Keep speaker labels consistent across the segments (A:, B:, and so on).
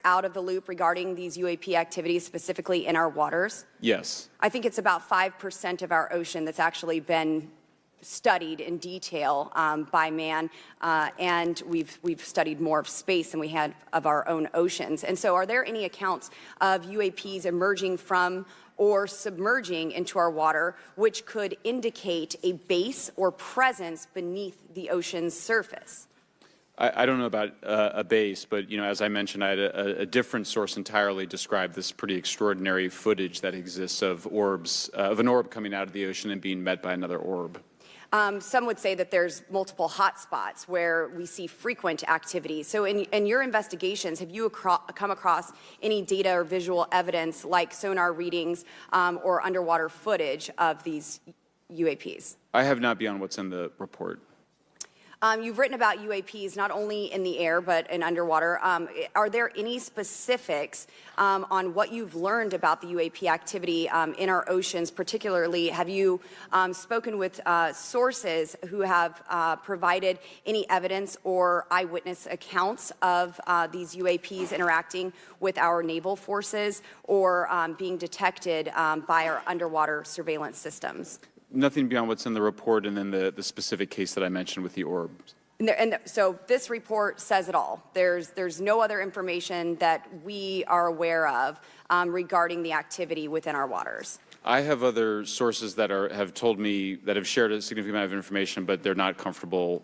A: out of the loop regarding these UAP activities, specifically in our waters?
B: Yes.
A: I think it's about 5% of our ocean that's actually been studied in detail by man, and we've studied more of space than we had of our own oceans. And so are there any accounts of UAPs emerging from or submerging into our water which could indicate a base or presence beneath the ocean's surface?
B: I don't know about a base, but as I mentioned, I had a different source entirely describe this pretty extraordinary footage that exists of orbs, of an orb coming out of the ocean and being met by another orb.
A: Some would say that there's multiple hot spots where we see frequent activity. So in your investigations, have you come across any data or visual evidence like sonar readings or underwater footage of these UAPs?
B: I have not beyond what's in the report.
A: You've written about UAPs not only in the air but in underwater. Are there any specifics on what you've learned about the UAP activity in our oceans? Particularly, have you spoken with sources who have provided any evidence or eyewitness accounts of these UAPs interacting with our naval forces or being detected by our underwater surveillance systems?
B: Nothing beyond what's in the report and then the specific case that I mentioned with the orbs.
A: So this report says it all. There's no other information that we are aware of regarding the activity within our waters.
B: I have other sources that have told me that have shared a significant amount of information, but they're not comfortable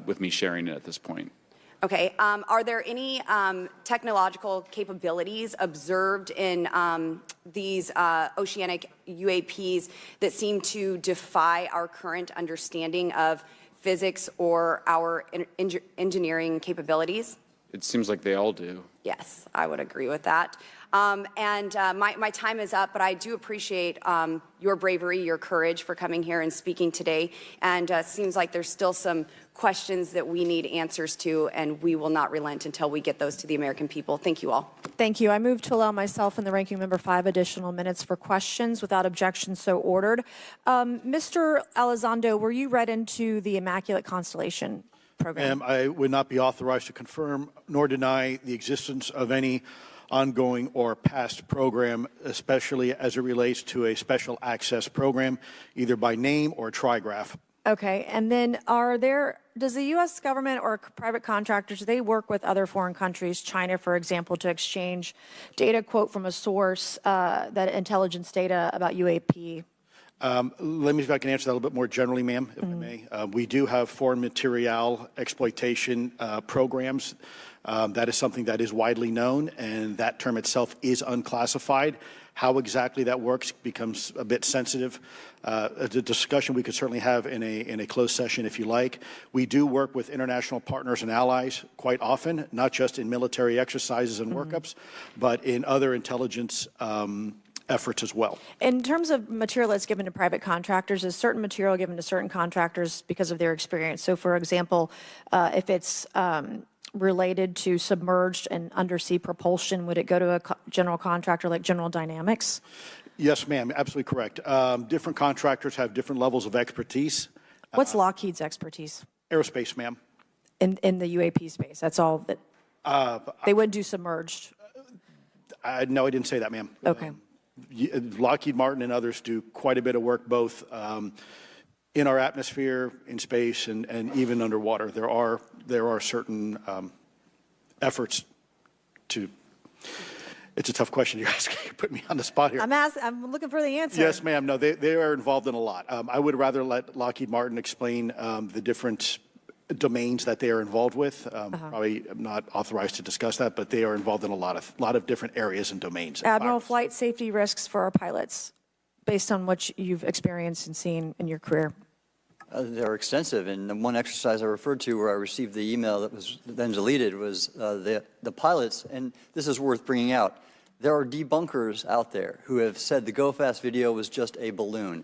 B: with me sharing it at this point.
A: Okay. Are there any technological capabilities observed in these oceanic UAPs that seem to defy our current understanding of physics or our engineering capabilities?
B: It seems like they all do.
A: Yes, I would agree with that. My time is up, but I do appreciate your bravery, your courage for coming here and speaking today. And it seems like there's still some questions that we need answers to, and we will not relent until we get those to the American people. Thank you all.
C: Thank you. I move to allow myself and the ranking member 5 additional minutes for questions. Without objection, so ordered. Mr. Elizondo, were you read into the Immaculate constellation program?
D: Ma'am, I would not be authorized to confirm nor deny the existence of any ongoing or past program, especially as it relates to a special access program, either by name or trigraph.
C: Okay, and then does the U.S. government or private contractors, do they work with other foreign countries, China, for example, to exchange data, quote from a source, that intelligence data about UAP?
D: Let me see if I can answer that a little bit more generally, ma'am, if I may. We do have foreign material exploitation programs. That is something that is widely known, and that term itself is unclassified. How exactly that works becomes a bit sensitive. A discussion we could certainly have in a closed session if you like. We do work with international partners and allies quite often, not just in military exercises and workups, but in other intelligence efforts as well.
C: In terms of material that's given to private contractors, is certain material given to certain contractors because of their experience? So, for example, if it's related to submerged and undersea propulsion, would it go to a general contractor like General Dynamics?
D: Yes, ma'am, absolutely correct. Different contractors have different levels of expertise.
C: What's Lockheed's expertise?
D: Aerospace, ma'am.
C: In the UAP space, that's all that they would do submerged?
D: No, I didn't say that, ma'am.
C: Okay.
D: Lockheed Martin and others do quite a bit of work both in our atmosphere, in space, and even underwater. There are certain efforts to. It's a tough question you're asking. You put me on the spot here.
C: I'm looking for the answer.
D: Yes, ma'am. No, they are involved in a lot. I would rather let Lockheed Martin explain the different domains that they are involved with. Probably I'm not authorized to discuss that, but they are involved in a lot of different areas and domains.
C: Admiral, flight safety risks for our pilots, based on what you've experienced and seen in your career.
E: They're extensive, and the one exercise I referred to where I received the email that was then deleted was the pilots, and this is worth bringing out. There are debunkers out there who have said the Go Fast video was just a balloon.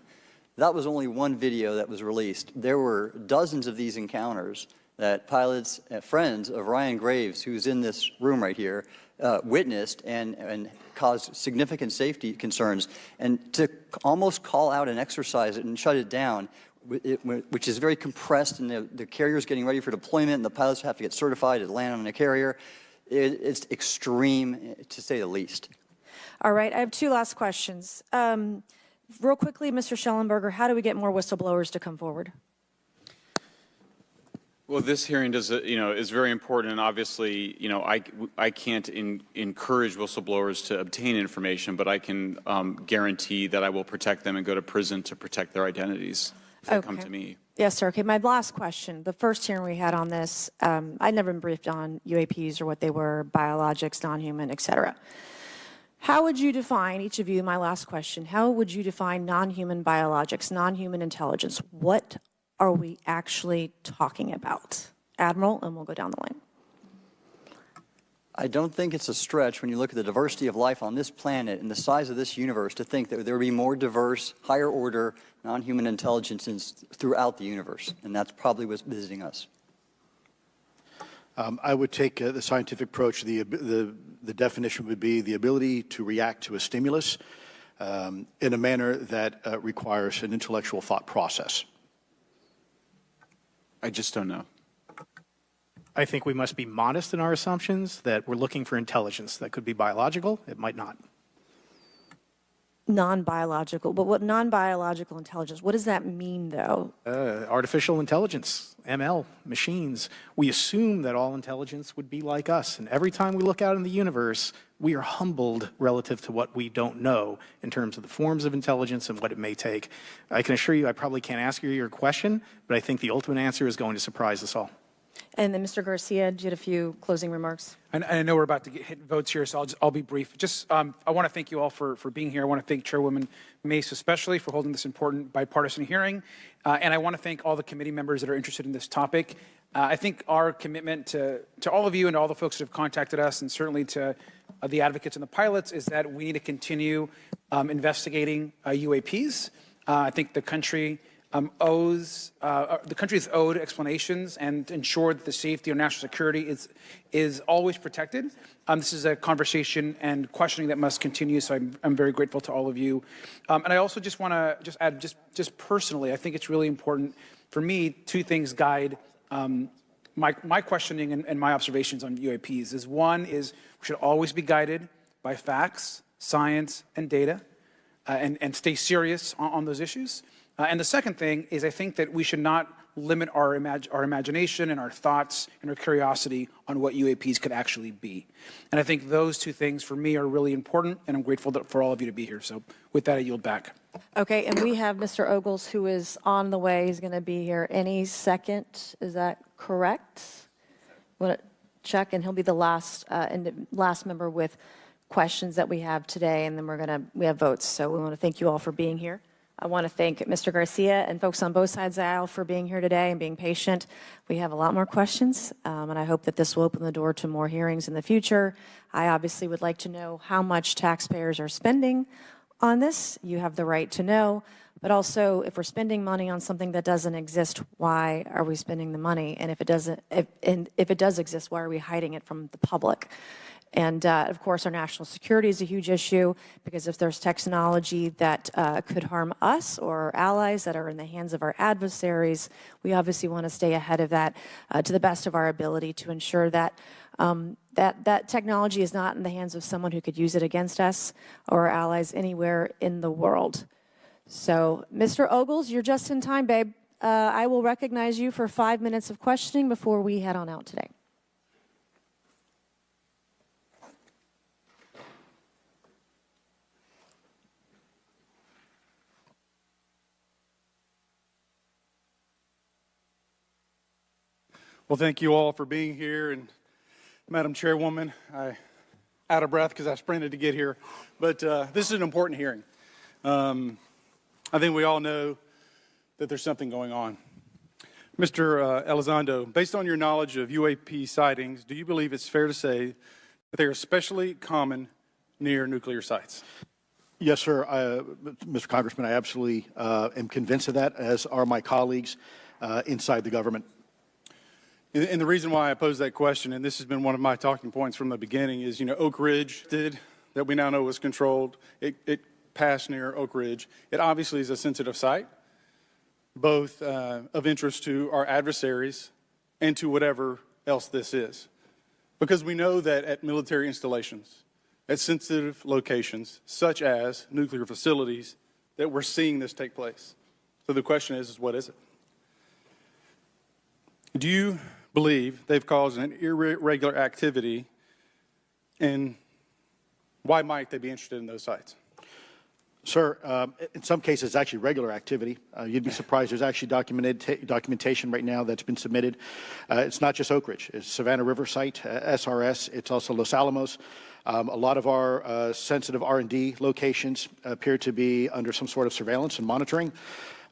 E: That was only one video that was released. There were dozens of these encounters that pilots, friends of Ryan Graves, who's in this room right here, witnessed and caused significant safety concerns. And to almost call out an exercise and shut it down, which is very compressed, and the carrier's getting ready for deployment, and the pilots have to get certified to land on a carrier. It's extreme, to say the least.
C: All right, I have two last questions. Real quickly, Mr. Schellenberger, how do we get more whistleblowers to come forward?
B: Well, this hearing does, is very important, and obviously, I can't encourage whistleblowers to obtain information, but I can guarantee that I will protect them and go to prison to protect their identities if they come to me.
C: Yes, sir. Okay, my last question. The first hearing we had on this, I'd never been briefed on UAPs or what they were, biologics, non-human, et cetera. How would you define, each of you, my last question, how would you define non-human biologics, non-human intelligence? What are we actually talking about? Admiral, and we'll go down the line.
E: I don't think it's a stretch when you look at the diversity of life on this planet and the size of this universe to think that there would be more diverse, higher order, non-human intelligences throughout the universe. And that's probably what's visiting us.
D: I would take the scientific approach. The definition would be the ability to react to a stimulus in a manner that requires an intellectual thought process.
B: I just don't know.
F: I think we must be modest in our assumptions that we're looking for intelligence. That could be biological, it might not.
C: Non-biological, but what non-biological intelligence, what does that mean, though?
F: Artificial intelligence, ML, machines. We assume that all intelligence would be like us. And every time we look out in the universe, we are humbled relative to what we don't know in terms of the forms of intelligence and what it may take. I can assure you I probably can't ask you your question, but I think the ultimate answer is going to surprise us all.
C: And then Mr. Garcia, you had a few closing remarks.
G: And I know we're about to hit votes here, so I'll be brief. Just, I want to thank you all for being here. I want to thank Chairwoman Mace especially for holding this important bipartisan hearing. And I want to thank all the committee members that are interested in this topic. I think our commitment to all of you and all the folks that have contacted us, and certainly to the advocates and the pilots, is that we need to continue investigating UAPs. I think the country the country is owed explanations and ensure that the safety or national security is always protected. This is a conversation and questioning that must continue, so I'm very grateful to all of you. And I also just want to add, just personally, I think it's really important for me, two things guide my questioning and my observations on UAPs. One is we should always be guided by facts, science, and data, and stay serious on those issues. And the second thing is I think that we should not limit our imagination and our thoughts and our curiosity on what UAPs could actually be. And I think those two things for me are really important, and I'm grateful for all of you to be here. So with that, I yield back.
C: Okay, and we have Mr. Ogles, who is on the way. He's going to be here any second. Is that correct? Want to check, and he'll be the last member with questions that we have today, and then we have votes. So we want to thank you all for being here. I want to thank Mr. Garcia and folks on both sides of the aisle for being here today and being patient. We have a lot more questions, and I hope that this will open the door to more hearings in the future. I obviously would like to know how much taxpayers are spending on this. You have the right to know. But also, if we're spending money on something that doesn't exist, why are we spending the money? And if it does exist, why are we hiding it from the public? And of course, our national security is a huge issue, because if there's technology that could harm us or our allies that are in the hands of our adversaries, we obviously want to stay ahead of that to the best of our ability to ensure that that technology is not in the hands of someone who could use it against us or our allies anywhere in the world. So, Mr. Ogles, you're just in time, babe. I will recognize you for 5 minutes of questioning before we head on out today.
H: Well, thank you all for being here, and Madam Chairwoman, I'm out of breath because I sprinted to get here, but this is an important hearing. I think we all know that there's something going on. Mr. Elizondo, based on your knowledge of UAP sightings, do you believe it's fair to say that they are especially common near nuclear sites?
D: Yes, sir. Mr. Congressman, I absolutely am convinced of that, as are my colleagues inside the government.
H: And the reason why I pose that question, and this has been one of my talking points from the beginning, is, Oak Ridge that we now know was controlled. It passed near Oak Ridge. It obviously is a sensitive site, both of interest to our adversaries and to whatever else this is. Because we know that at military installations, at sensitive locations, such as nuclear facilities, that we're seeing this take place. So the question is what is it? Do you believe they've caused an irregular activity, and why might they be interested in those sites?
D: Sir, in some cases, it's actually regular activity. You'd be surprised. There's actually documentation right now that's been submitted. It's not just Oak Ridge. It's Savannah River site, SRS. It's also Los Alamos. A lot of our sensitive R&D locations appear to be under some sort of surveillance and monitoring.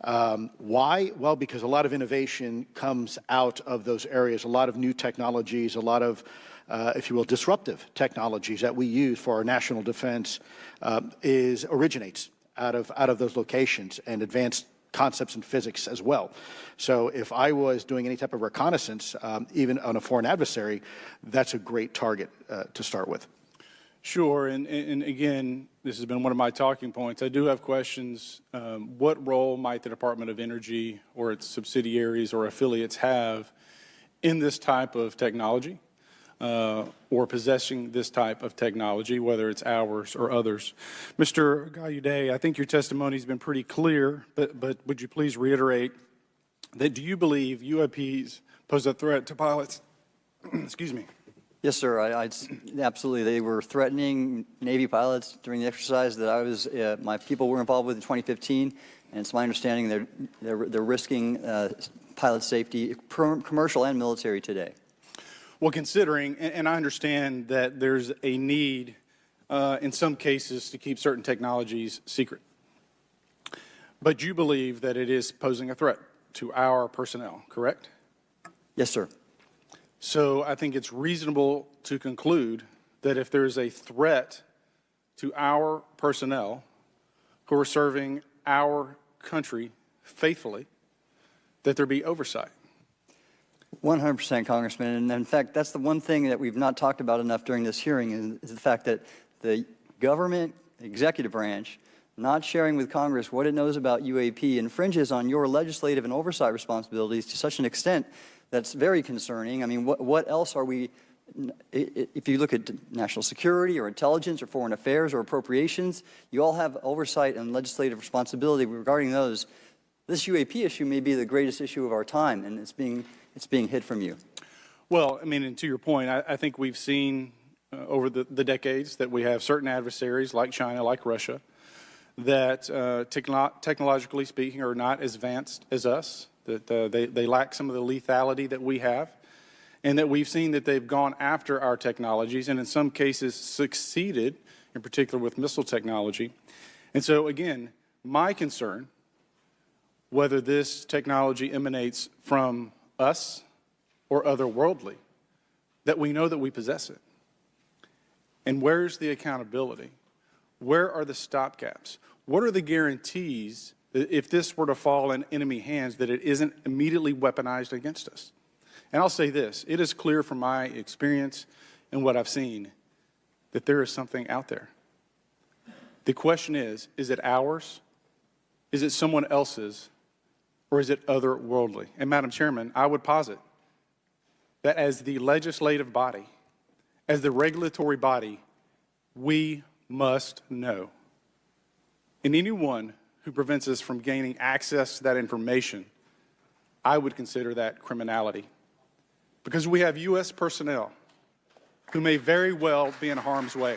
D: Why? Well, because a lot of innovation comes out of those areas, a lot of new technologies, a lot of if you will, disruptive technologies that we use for our national defense originates out of those locations, and advanced concepts in physics as well. So if I was doing any type of reconnaissance, even on a foreign adversary, that's a great target to start with.
H: Sure, and again, this has been one of my talking points. I do have questions. What role might the Department of Energy or its subsidiaries or affiliates have in this type of technology? Or possessing this type of technology, whether it's ours or others. Mr. Gallaudet, I think your testimony has been pretty clear, but would you please reiterate that do you believe UAPs pose a threat to pilots? Excuse me.
E: Yes, sir. Absolutely. They were threatening Navy pilots during the exercise that I was, my people were involved with in 2015, and it's my understanding they're risking pilot safety, commercial and military today.
H: Well, considering, and I understand that there's a need in some cases to keep certain technologies secret, but you believe that it is posing a threat to our personnel, correct?
E: Yes, sir.
H: So I think it's reasonable to conclude that if there's a threat to our personnel who are serving our country faithfully, that there be oversight.
E: 100%, Congressman. And in fact, that's the one thing that we've not talked about enough during this hearing is the fact that the government executive branch not sharing with Congress what it knows about UAP infringes on your legislative and oversight responsibilities to such an extent that's very concerning. I mean, what else are we, if you look at national security or intelligence or foreign affairs or appropriations, you all have oversight and legislative responsibility regarding those. This UAP issue may be the greatest issue of our time, and it's being hid from you.
H: Well, I mean, and to your point, I think we've seen over the decades that we have certain adversaries like China, like Russia, that technologically speaking are not as advanced as us, that they lack some of the lethality that we have, and that we've seen that they've gone after our technologies and in some cases succeeded, in particular with missile technology. And so again, my concern, whether this technology emanates from us or otherworldly, that we know that we possess it. And where's the accountability? Where are the stopgaps? What are the guarantees that if this were to fall in enemy hands that it isn't immediately weaponized against us? And I'll say this, it is clear from my experience and what I've seen that there is something out there. The question is it ours? Is it someone else's? Or is it otherworldly? And Madam Chairman, I would posit that as the legislative body, as the regulatory body, we must know. And anyone who prevents us from gaining access to that information, I would consider that criminality. Because we have U.S. personnel who may very well be in harm's way.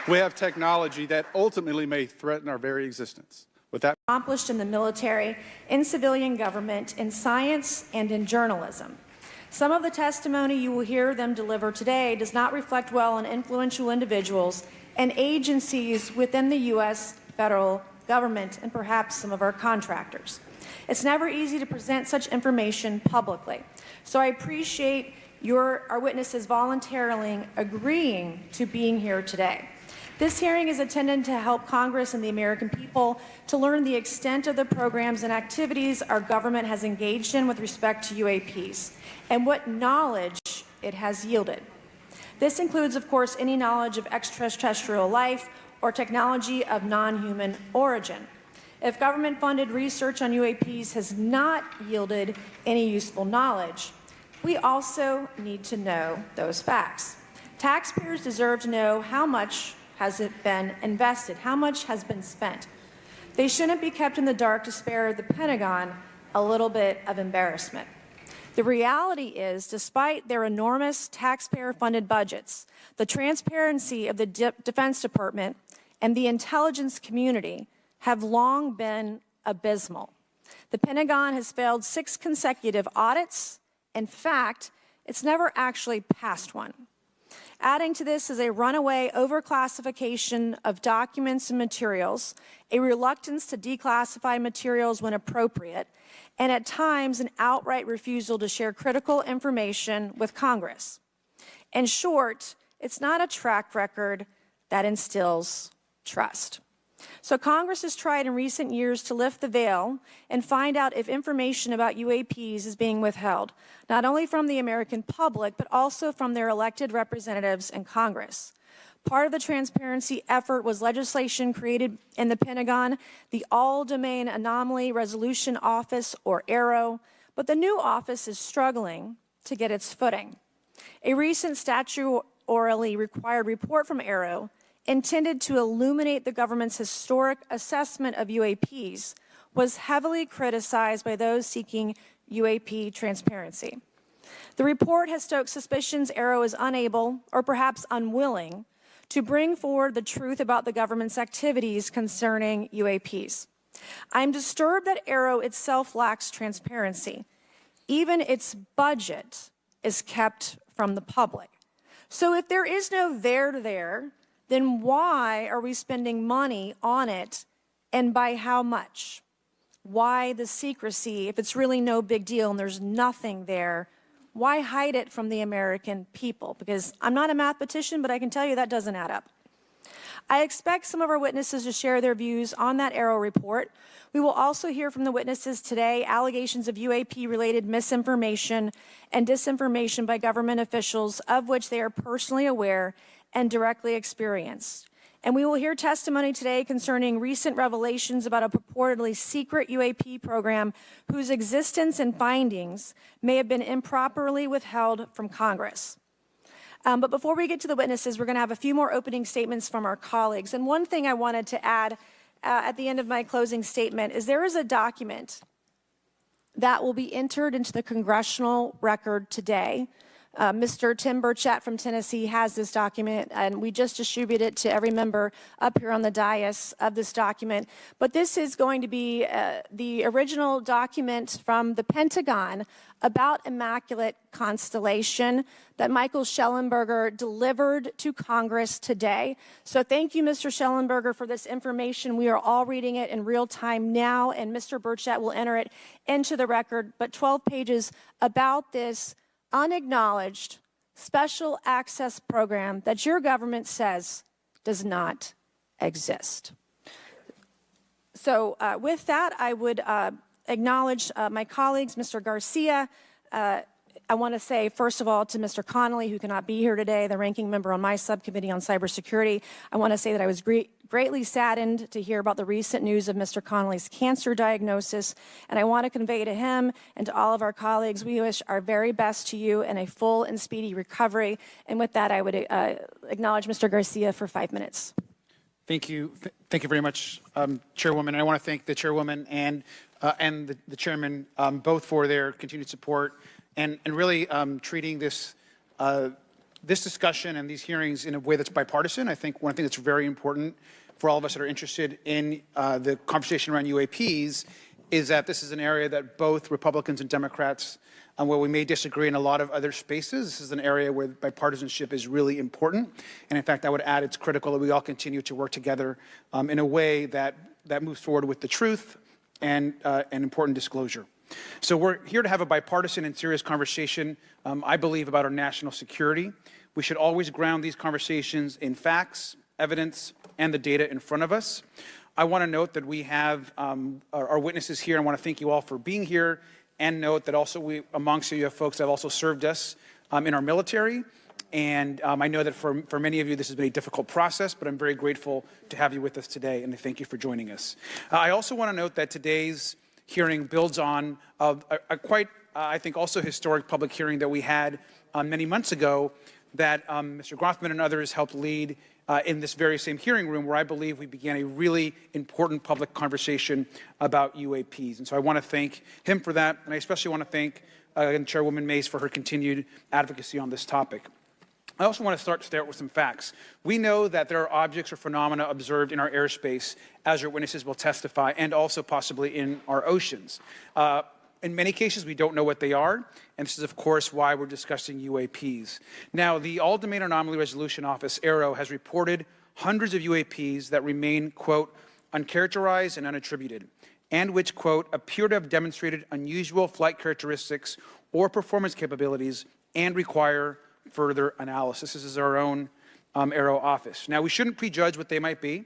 H: We have technology that ultimately may threaten our very existence. With that,
C: accomplished in the military, in civilian government, in science, and in journalism. Some of the testimony you will hear them deliver today does not reflect well on influential individuals and agencies within the U.S. federal government and perhaps some of our contractors. It's never easy to present such information publicly. So I appreciate our witnesses voluntarily agreeing to being here today. This hearing is intended to help Congress and the American people to learn the extent of the programs and activities our government has engaged in with respect to UAPs and what knowledge it has yielded. This includes, of course, any knowledge of extraterrestrial life or technology of non-human origin. If government-funded research on UAPs has not yielded any useful knowledge, we also need to know those facts. Taxpayers deserve to know how much has it been invested, how much has been spent. They shouldn't be kept in the dark to spare the Pentagon a little bit of embarrassment. The reality is, despite their enormous taxpayer-funded budgets, the transparency of the Defense Department and the intelligence community have long been abysmal. The Pentagon has failed 6 consecutive audits. In fact, it's never actually passed one. Adding to this is a runaway overclassification of documents and materials, a reluctance to declassify materials when appropriate, and at times an outright refusal to share critical information with Congress. In short, it's not a track record that instills trust. So Congress has tried in recent years to lift the veil and find out if information about UAPs is being withheld, not only from the American public, but also from their elected representatives in Congress. Part of the transparency effort was legislation created in the Pentagon, the All-Domain Anomaly Resolution Office, or AARO, but the new office is struggling to get its footing. A recent statutorily required report from AARO, intended to illuminate the government's historic assessment of UAPs, was heavily criticized by those seeking UAP transparency. The report has stoked suspicions AARO is unable, or perhaps unwilling, to bring forward the truth about the government's activities concerning UAPs. I'm disturbed that AARO itself lacks transparency. Even its budget is kept from the public. So if there is no there, then why are we spending money on it, and by how much? Why the secrecy if it's really no big deal and there's nothing there? Why hide it from the American people? Because I'm not a mathematician, but I can tell you that doesn't add up. I expect some of our witnesses to share their views on that AARO report. We will also hear from the witnesses today allegations of UAP-related misinformation and disinformation by government officials of which they are personally aware and directly experienced. And we will hear testimony today concerning recent revelations about a purportedly secret UAP program whose existence and findings may have been improperly withheld from Congress. But before we get to the witnesses, we're going to have a few more opening statements from our colleagues. And one thing I wanted to add at the end of my closing statement is there is a document that will be entered into the congressional record today. Mr. Tim Burchett from Tennessee has this document, and we just distributed it to every member up here on the dais of this document. But this is going to be the original document from the Pentagon about Immaculate constellation that Michael Schellenberger delivered to Congress today. So thank you, Mr. Schellenberger, for this information. We are all reading it in real time now, and Mr. Burchett will enter it into the record. But 12 pages about this unacknowledged special access program that your government says does not exist. So with that, I would acknowledge my colleagues, Mr. Garcia. I want to say, first of all, to Mr. Connolly, who cannot be here today, the ranking member on my subcommittee on cybersecurity, I want to say that I was greatly saddened to hear about the recent news of Mr. Connolly's cancer diagnosis, and I want to convey to him and to all of our colleagues, we wish our very best to you in a full and speedy recovery. And with that, I would acknowledge Mr. Garcia for 5 minutes.
G: Thank you. Thank you very much, Chairwoman. And I want to thank the Chairwoman and the Chairman both for their continued support and really treating this this discussion and these hearings in a way that's bipartisan. I think one thing that's very important for all of us that are interested in the conversation around UAPs is that this is an area that both Republicans and Democrats, where we may disagree in a lot of other spaces, this is an area where bipartisanship is really important. And in fact, I would add it's critical that we all continue to work together in a way that moves forward with the truth and important disclosure. So we're here to have a bipartisan and serious conversation, I believe, about our national security. We should always ground these conversations in facts, evidence, and the data in front of us. I want to note that we have our witnesses here. I want to thank you all for being here, and note that also amongst you have folks that have also served us in our military. And I know that for many of you, this has been a difficult process, but I'm very grateful to have you with us today, and thank you for joining us. I also want to note that today's hearing builds on a quite I think also historic public hearing that we had many months ago that Mr. Grothman and others helped lead in this very same hearing room, where I believe we began a really important public conversation about UAPs. And so I want to thank him for that, and I especially want to thank Chairwoman Mace for her continued advocacy on this topic. I also want to start with some facts. We know that there are objects or phenomena observed in our airspace, as our witnesses will testify, and also possibly in our oceans. In many cases, we don't know what they are, and this is, of course, why we're discussing UAPs. Now, the All-Domain Anomaly Resolution Office, AARO, has reported hundreds of UAPs that remain, quote, uncharacterized and unattributed, and which, quote, appear to have demonstrated unusual flight characteristics or performance capabilities and require further analysis. This is our own AARO office. Now, we shouldn't prejudge what they might be.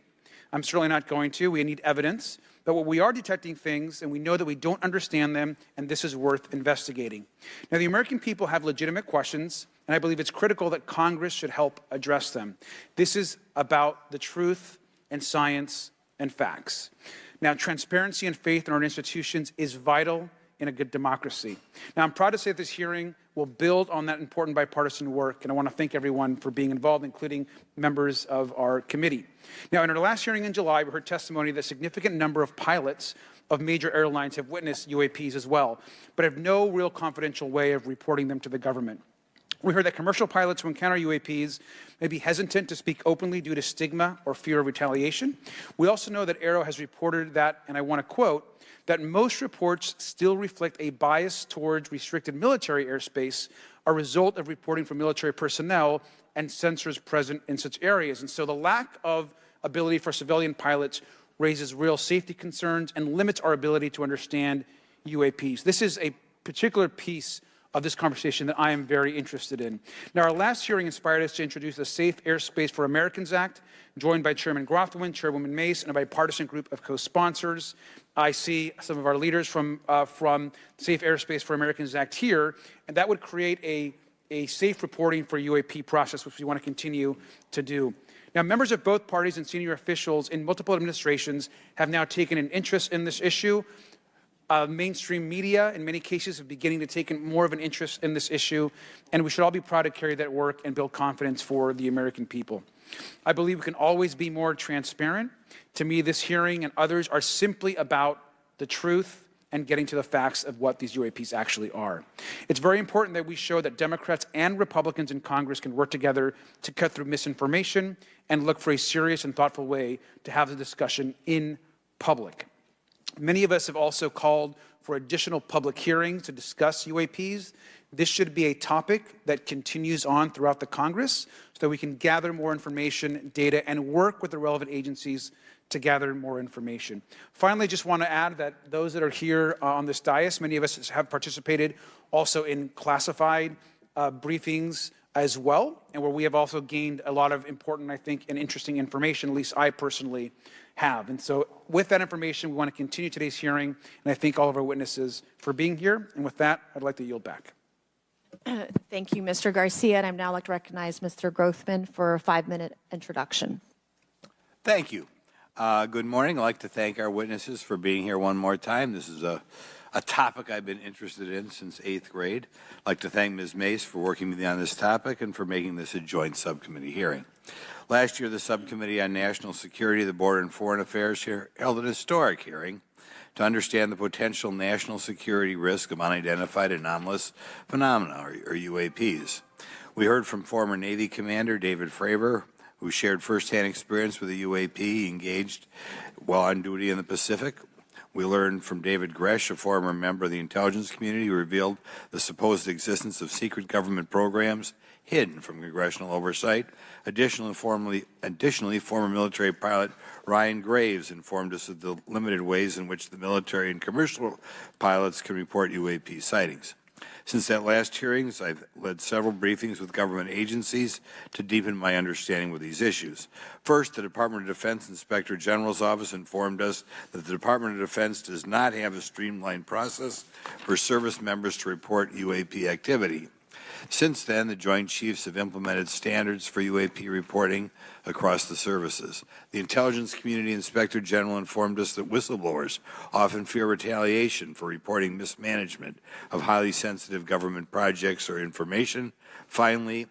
G: I'm certainly not going to. We need evidence. But what we are detecting things, and we know that we don't understand them, and this is worth investigating. Now, the American people have legitimate questions, and I believe it's critical that Congress should help address them. This is about the truth and science and facts. Now, transparency and faith in our institutions is vital in a good democracy. Now, I'm proud to say that this hearing will build on that important bipartisan work, and I want to thank everyone for being involved, including members of our committee. Now, in our last hearing in July, we heard testimony that a significant number of pilots of major airlines have witnessed UAPs as well, but have no real confidential way of reporting them to the government. We heard that commercial pilots who encounter UAPs may be hesitant to speak openly due to stigma or fear of retaliation. We also know that AARO has reported that, and I want to quote, that most reports still reflect a bias towards restricted military airspace, a result of reporting from military personnel and sensors present in such areas. And so the lack of ability for civilian pilots raises real safety concerns and limits our ability to understand UAPs. This is a particular piece of this conversation that I am very interested in. Now, our last hearing inspired us to introduce the Safe Airspace for Americans Act, joined by Chairman Grothman, Chairwoman Mace, and a bipartisan group of co-sponsors. I see some of our leaders from Safe Airspace for Americans Act here, and that would create a safe reporting for UAP process, which we want to continue to do. Now, members of both parties and senior officials in multiple administrations have now taken an interest in this issue. Mainstream media, in many cases, are beginning to take more of an interest in this issue, and we should all be proud to carry that work and build confidence for the American people. I believe we can always be more transparent. To me, this hearing and others are simply about the truth and getting to the facts of what these UAPs actually are. It's very important that we show that Democrats and Republicans in Congress can work together to cut through misinformation and look for a serious and thoughtful way to have the discussion in public. Many of us have also called for additional public hearings to discuss UAPs. This should be a topic that continues on throughout the Congress so that we can gather more information, data, and work with the relevant agencies to gather more information. Finally, I just want to add that those that are here on this dais, many of us have participated also in classified briefings as well, and where we have also gained a lot of important, I think, and interesting information, at least I personally have. And so with that information, we want to continue today's hearing, and I thank all of our witnesses for being here. And with that, I'd like to yield back.
C: Thank you, Mr. Garcia, and I'd now like to recognize Mr. Grothman for a 5-minute introduction.
I: Thank you. Good morning. I'd like to thank our witnesses for being here one more time. This is a topic I've been interested in since 8th grade. I'd like to thank Ms. Mace for working with me on this topic and for making this a joint subcommittee hearing. Last year, the Subcommittee on National Security, the Border and Foreign Affairs held an historic hearing to understand the potential national security risk of unidentified anomalous phenomena, or UAPs. We heard from former Navy Commander David Fravor, who shared firsthand experience with a UAP he engaged while on duty in the Pacific. We learned from David Gresh, a former member of the intelligence community, who revealed the supposed existence of secret government programs hidden from congressional oversight. Additionally, former military pilot Ryan Graves informed us of the limited ways in which the military and commercial pilots can report UAP sightings. Since that last hearings, I've led several briefings with government agencies to deepen my understanding with these issues. First, the Department of Defense Inspector General's Office informed us that the Department of Defense does not have a streamlined process for service members to report UAP activity. Since then, the Joint Chiefs have implemented standards for UAP reporting across the services. The Intelligence Community Inspector General informed us that whistleblowers often fear retaliation for reporting mismanagement of highly sensitive government projects or information. Finally,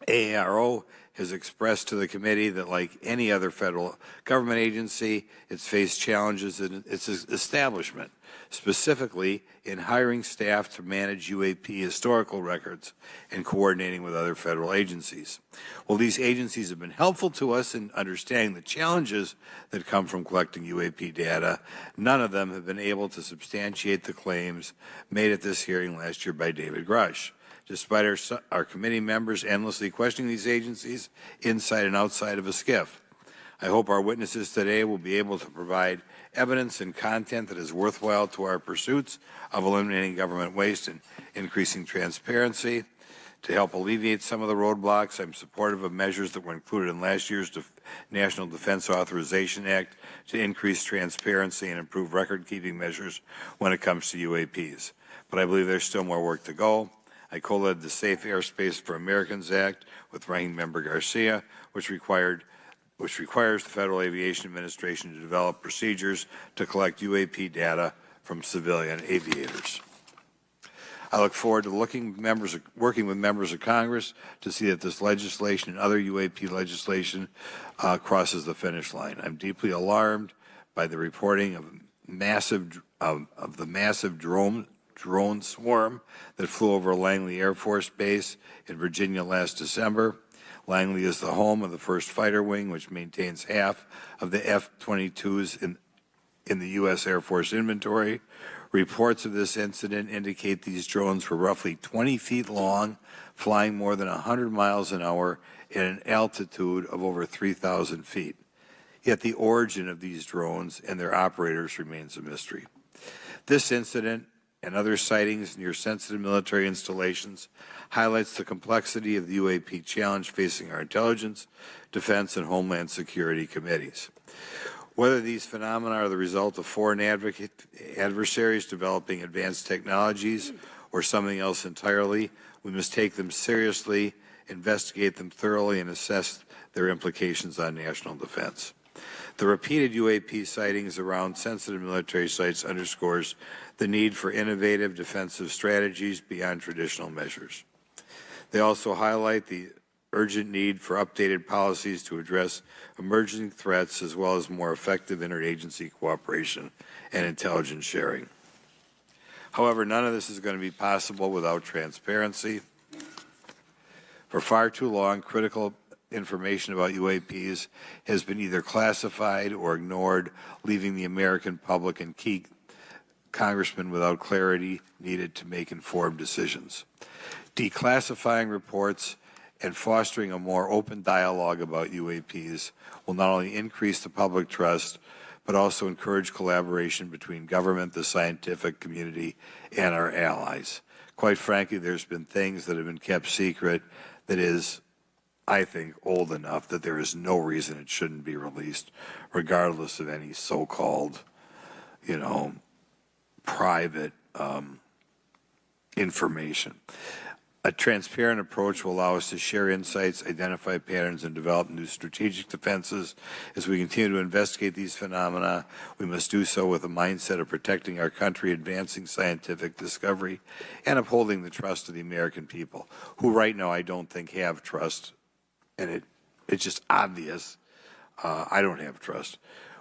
I: AARO has expressed to the committee that, like any other federal government agency, it's faced challenges in its establishment, specifically in hiring staff to manage UAP historical records and coordinating with other federal agencies. While these agencies have been helpful to us in understanding the challenges that come from collecting UAP data, none of them have been able to substantiate the claims made at this hearing last year by David Grush. Despite our committee members endlessly questioning these agencies inside and outside of a skiff. I hope our witnesses today will be able to provide evidence and content that is worthwhile to our pursuits of eliminating government waste and increasing transparency. To help alleviate some of the roadblocks, I'm supportive of measures that were included in last year's National Defense Authorization Act to increase transparency and improve record-keeping measures when it comes to UAPs. But I believe there's still more work to go. I co-led the Safe Airspace for Americans Act with Ranking Member Garcia, which requires the Federal Aviation Administration to develop procedures to collect UAP data from civilian aviators. I look forward to working with members of Congress to see that this legislation and other UAP legislation crosses the finish line. I'm deeply alarmed by the reporting of the massive drone swarm that flew over Langley Air Force Base in Virginia last December. Langley is the home of the 1st Fighter Wing, which maintains half of the F-22s in the U.S. Air Force inventory. Reports of this incident indicate these drones were roughly 20 feet long, flying more than 100 miles an hour at an altitude of over 3,000 feet. Yet the origin of these drones and their operators remains a mystery. This incident and other sightings near sensitive military installations highlights the complexity of the UAP challenge facing our intelligence, defense, and homeland security committees. Whether these phenomena are the result of foreign adversaries developing advanced technologies or something else entirely, we must take them seriously, investigate them thoroughly, and assess their implications on national defense. The repeated UAP sightings around sensitive military sites underscores the need for innovative defensive strategies beyond traditional measures. They also highlight the urgent need for updated policies to address emerging threats as well as more effective interagency cooperation and intelligence sharing. However, none of this is going to be possible without transparency. For far too long, critical information about UAPs has been either classified or ignored, leaving the American public and key congressmen without clarity needed to make informed decisions. Declassifying reports and fostering a more open dialogue about UAPs will not only increase the public trust, but also encourage collaboration between government, the scientific community, and our allies. Quite frankly, there's been things that have been kept secret that is, I think, old enough that there is no reason it shouldn't be released, regardless of any so-called, private information. A transparent approach will allow us to share insights, identify patterns, and develop new strategic defenses. As we continue to investigate these phenomena, we must do so with a mindset of protecting our country, advancing scientific discovery, and upholding the trust of the American people, who right now I don't think have trust, and it's just obvious. I don't have trust.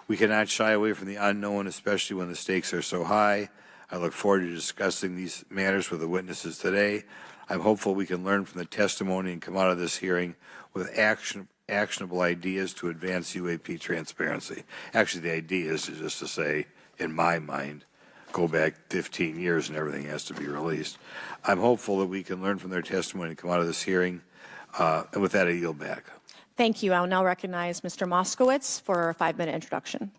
I: We cannot shy away from the unknown, especially when the stakes are so high. I look forward to discussing these matters with the witnesses today. I'm hopeful we can learn from the testimony and come out of this hearing with actionable ideas to advance UAP transparency. Actually, the idea is just to say, in my mind, go back 15 years and everything has to be released. I'm hopeful that we can learn from their testimony and come out of this hearing. And with that, I yield back.
C: Thank you. I will now recognize Mr. Moskowitz for a 5-minute introduction.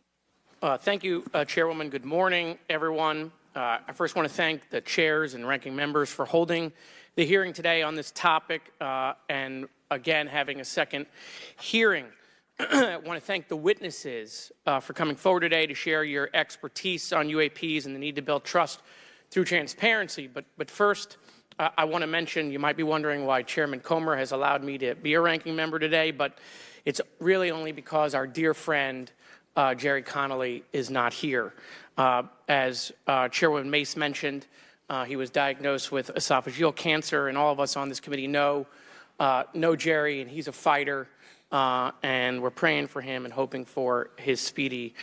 J: Thank you, Chairwoman. Good morning, everyone. I first want to thank the chairs and ranking members for holding the hearing today on this topic and, again, having a second hearing. I want to thank the witnesses for coming forward today to share your expertise on UAPs and the need to build trust through transparency. But first, I want to mention, you might be wondering why Chairman Comer has allowed me to be a ranking member today, but it's really only because our dear friend, Jerry Connolly, is not here. As Chairwoman Mace mentioned, he was diagnosed with esophageal cancer, and all of us on this committee know Jerry, and he's a fighter, and we're praying for him and hoping for his speedy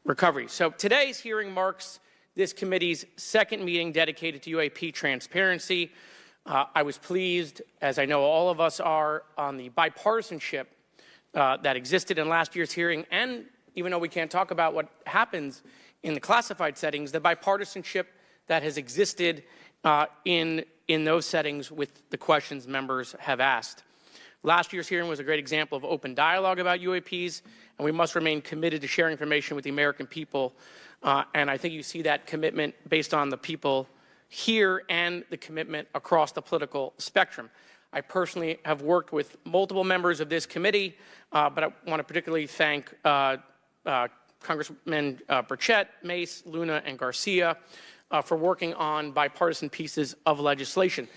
J: recovery. So today's hearing marks this committee's second meeting dedicated to UAP transparency. I was pleased, as I know all of us are, on the bipartisanship that existed in last year's hearing, and even though we can't talk about what happens in the classified settings, the bipartisanship that has existed in those settings with the questions members have asked. Last year's hearing was a great example of open dialogue about UAPs, and we must remain committed to sharing information with the American people. And I think you see that commitment based on the people here and the commitment across the political spectrum. I personally have worked with multiple members of this committee, but I want to particularly thank Congressmen Burchett, Mace, Luna, and Garcia for working on bipartisan pieces of legislation.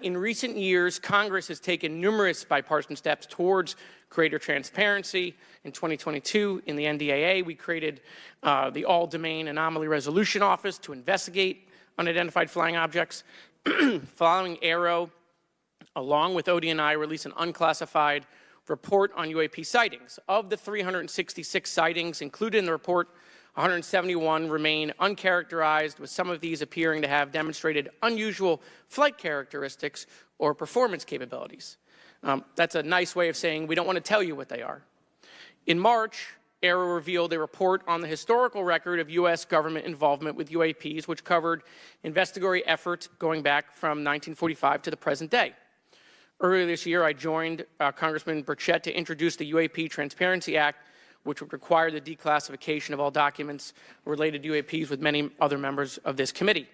J: In recent years, Congress has taken numerous bipartisan steps towards greater transparency. In 2022, in the NDAA, we created the All-Domain Anomaly Resolution Office to investigate unidentified flying objects. Following Aero, along with ODNI, released an unclassified report on UAP sightings. Of the 366 sightings included in the report, 171 remain uncharacterized, with some of these appearing to have demonstrated unusual flight characteristics or performance capabilities. That's a nice way of saying we don't want to tell you what they are. In March, Aero revealed a report on the historical record of U.S. government involvement with UAPs, which covered investigatory efforts going back from 1945 to the present day. Earlier this year, I joined Congressman Burchett to introduce the UAP Transparency Act, which would require the declassification of all documents related to UAPs with many other members of this committee.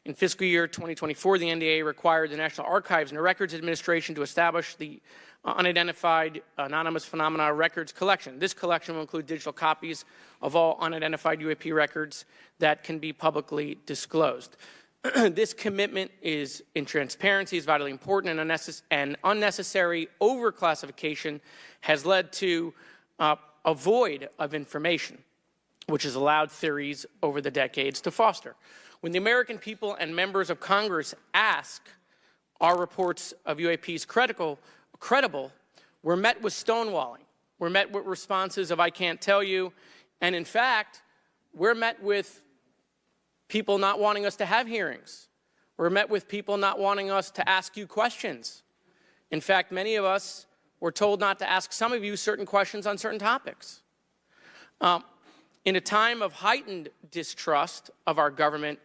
J: In fiscal year 2024, the NDAA required the National Archives and Records Administration to establish the Unidentified Anonymous Phenomena Records Collection. This collection will include digital copies of all unidentified UAP records that can be publicly disclosed. This commitment in transparency is vitally important, and unnecessary overclassification has led to a void of information, which has allowed theories over the decades to foster. When the American people and members of Congress ask, are reports of UAPs credible, we're met with stonewalling. We're met with responses of, I can't tell you. And in fact, we're met with people not wanting us to have hearings. We're met with people not wanting us to ask you questions. In fact, many of us were told not to ask some of you certain questions on certain topics. In a time of heightened distrust of our government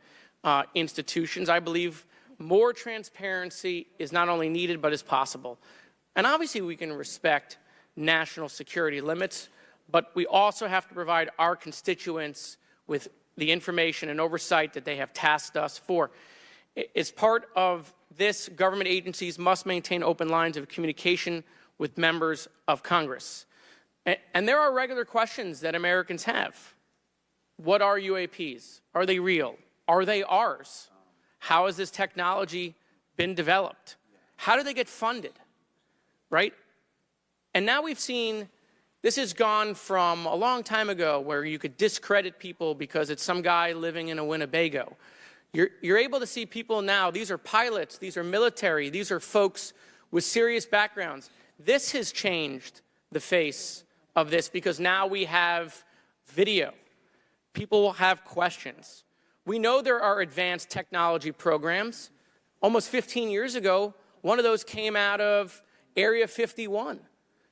J: institutions, I believe more transparency is not only needed but is possible. And obviously we can respect national security limits, but we also have to provide our constituents with the information and oversight that they have tasked us for. As part of this, government agencies must maintain open lines of communication with members of Congress. And there are regular questions that Americans have. What are UAPs? Are they real? Are they ours? How has this technology been developed? How do they get funded? Right? And now we've seen this has gone from a long time ago where you could discredit people because it's some guy living in a Winnebago. You're able to see people now, these are pilots, these are military, these are folks with serious backgrounds. This has changed the face of this because now we have video. People will have questions. We know there are advanced technology programs. Almost 15 years ago, one of those came out of Area 51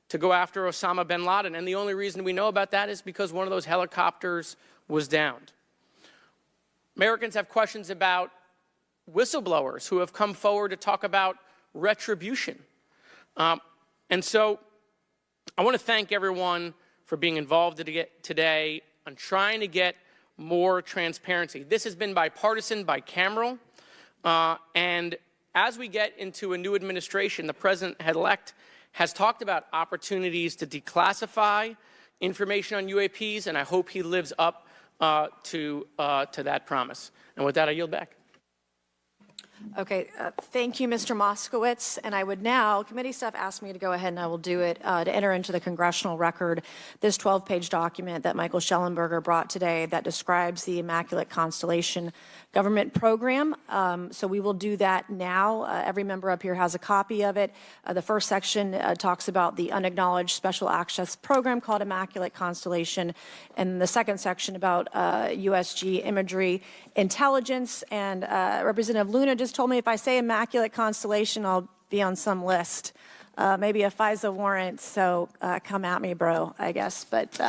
J: to go after Osama bin Laden. And the only reason we know about that is because one of those helicopters was downed. Americans have questions about whistleblowers who have come forward to talk about retribution. And so I want to thank everyone for being involved today on trying to get more transparency. This has been bipartisan, bicameral, and as we get into a new administration, the president-elect has talked about opportunities to declassify information on UAPs, and I hope he lives up to that promise. And with that, I yield back.
C: Okay, thank you, Mr. Moskowitz. And I would now, committee staff asked me to go ahead and I will do it, to enter into the congressional record this 12-page document that Michael Schellenberger brought today that describes the Immaculate Constellation government program. So we will do that now. Every member up here has a copy of it. The first section talks about the unacknowledged special access program called Immaculate Constellation, and the second section about USG imagery intelligence. And Representative Luna just told me if I say Immaculate Constellation, I'll be on some list, maybe a FISA warrant. So come at me, bro, I guess. But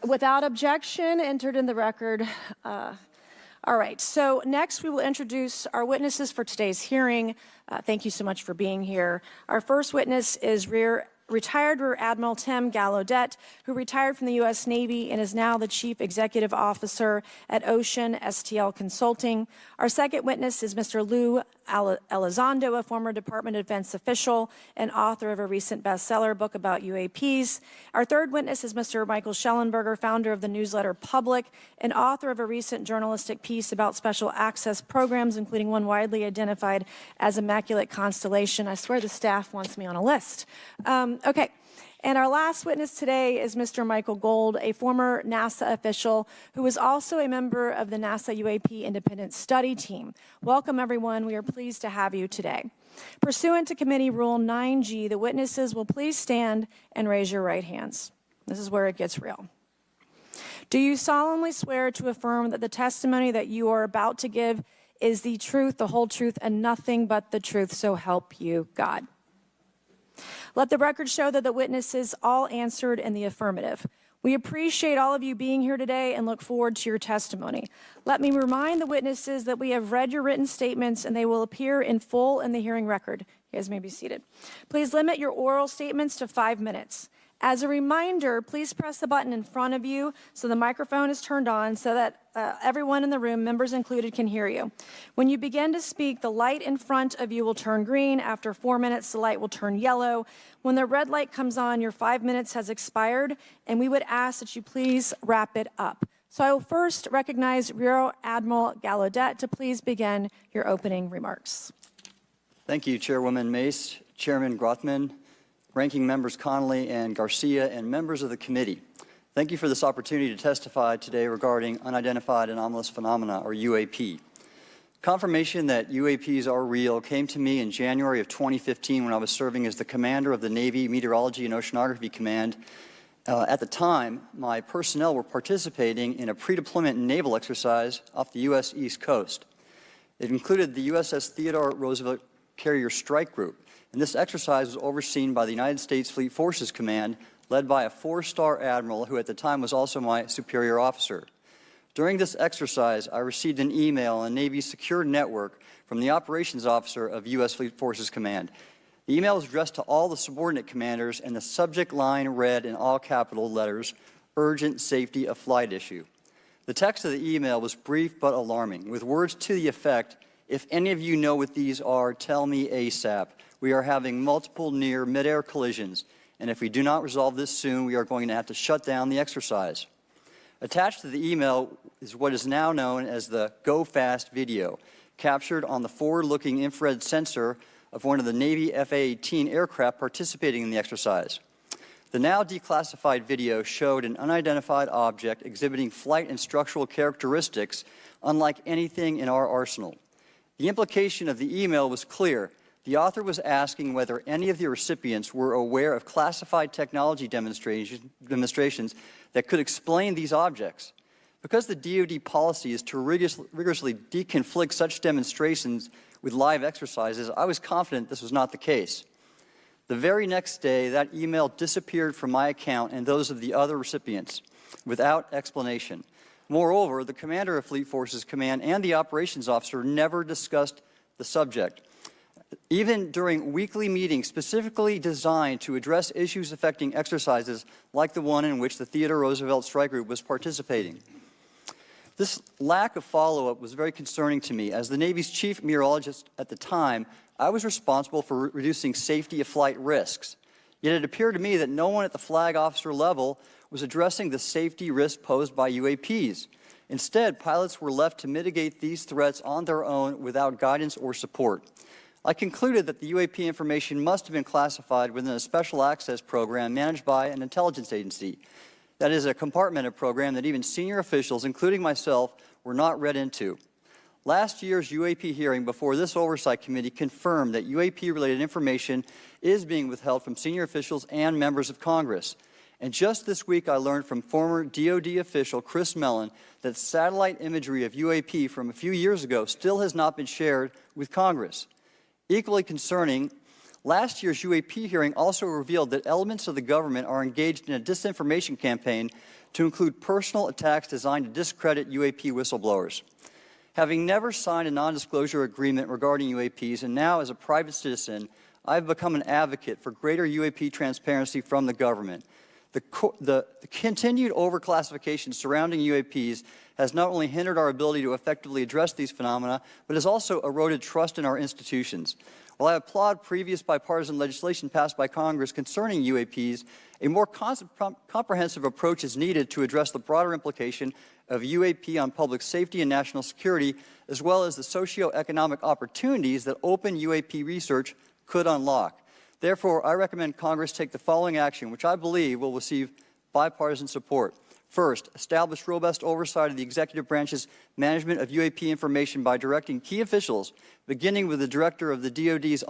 C: without objection, entered in the record. All right, so next we will introduce our witnesses for today's hearing. Thank you so much for being here. Our first witness is retired Rear Admiral Tim Gallaudet, who retired from the U.S. Navy and is now the Chief Executive Officer at Ocean STL Consulting. Our second witness is Mr. Luis Elizondo, a former Department of Defense official and author of a recent bestseller book about UAPs. Our third witness is Mr. Michael Schellenberger, founder of the newsletter Public and author of a recent journalistic piece about special access programs, including one widely identified as Immaculate Constellation. I swear the staff wants me on a list. Okay. And our last witness today is Mr. Michael Gold, a former NASA official who is also a member of the NASA UAP Independent Study Team. Welcome, everyone. We are pleased to have you today. Pursuant to Committee Rule 9G, the witnesses will please stand and raise your right hands. This is where it gets real. Do you solemnly swear to affirm that the testimony that you are about to give is the truth, the whole truth, and nothing but the truth, so help you God? Let the record show that the witnesses all answered in the affirmative. We appreciate all of you being here today and look forward to your testimony. Let me remind the witnesses that we have read your written statements and they will appear in full in the hearing record. You guys may be seated. Please limit your oral statements to 5 minutes. As a reminder, please press the button in front of you so the microphone is turned on so that everyone in the room, members included, can hear you. When you begin to speak, the light in front of you will turn green. After 4 minutes, the light will turn yellow. When the red light comes on, your 5 minutes has expired, and we would ask that you please wrap it up. So I will first recognize Rear Admiral Gallaudet to please begin your opening remarks.
E: Thank you, Chairwoman Mace, Chairman Grothman, Ranking Members Connolly and Garcia, and members of the committee. Thank you for this opportunity to testify today regarding unidentified anomalous phenomena, or UAP. Confirmation that UAPs are real came to me in January of 2015 when I was serving as the commander of the Navy Meteorology and Oceanography Command. At the time, my personnel were participating in a pre-deployment naval exercise off the U.S. East Coast. It included the USS Theodore Roosevelt Carrier Strike Group, and this exercise was overseen by the United States Fleet Forces Command, led by a 4-star admiral who at the time was also my superior officer. During this exercise, I received an email on the Navy's secure network from the operations officer of U.S. Fleet Forces Command. The email was addressed to all the subordinate commanders, and the subject line read in all capital letters, "Urgent Safety of Flight Issue." The text of the email was brief but alarming, with words to the effect, "If any of you know what these are, tell me ASAP. We are having multiple near mid-air collisions, and if we do not resolve this soon, we are going to have to shut down the exercise." Attached to the email is what is now known as the Go Fast video, captured on the forward-looking infrared sensor of one of the Navy F-A-18 aircraft participating in the exercise. The now declassified video showed an unidentified object exhibiting flight and structural characteristics unlike anything in our arsenal. The implication of the email was clear. The author was asking whether any of the recipients were aware of classified technology demonstrations that could explain these objects. Because the DoD policy is to rigorously deconflict such demonstrations with live exercises, I was confident this was not the case. The very next day, that email disappeared from my account and those of the other recipients without explanation. Moreover, the commander of Fleet Forces Command and the operations officer never discussed the subject. Even during weekly meetings specifically designed to address issues affecting exercises like the one in which the Theodore Roosevelt Strike Group was participating. This lack of follow-up was very concerning to me. As the Navy's chief meteorologist at the time, I was responsible for reducing safety of flight risks. Yet it appeared to me that no one at the flag officer level was addressing the safety risk posed by UAPs. Instead, pilots were left to mitigate these threats on their own without guidance or support. I concluded that the UAP information must have been classified within a special access program managed by an intelligence agency. That is a compartmented program that even senior officials, including myself, were not read into. Last year's UAP hearing before this oversight committee confirmed that UAP-related information is being withheld from senior officials and members of Congress. And just this week, I learned from former DoD official Chris Mellon that satellite imagery of UAP from a few years ago still has not been shared with Congress. Equally concerning, last year's UAP hearing also revealed that elements of the government are engaged in a disinformation campaign to include personal attacks designed to discredit UAP whistleblowers. Having never signed a non-disclosure agreement regarding UAPs, and now as a private citizen, I've become an advocate for greater UAP transparency from the government. The continued overclassification surrounding UAPs has not only hindered our ability to effectively address these phenomena, but has also eroded trust in our institutions. While I applaud previous bipartisan legislation passed by Congress concerning UAPs, a more comprehensive approach is needed to address the broader implication of UAP on public safety and national security, as well as the socioeconomic opportunities that open UAP research could unlock. Therefore, I recommend Congress take the following action, which I believe will receive bipartisan support. First, establish robust oversight of the executive branch's management of UAP information by directing key officials, beginning with the director of the DoD's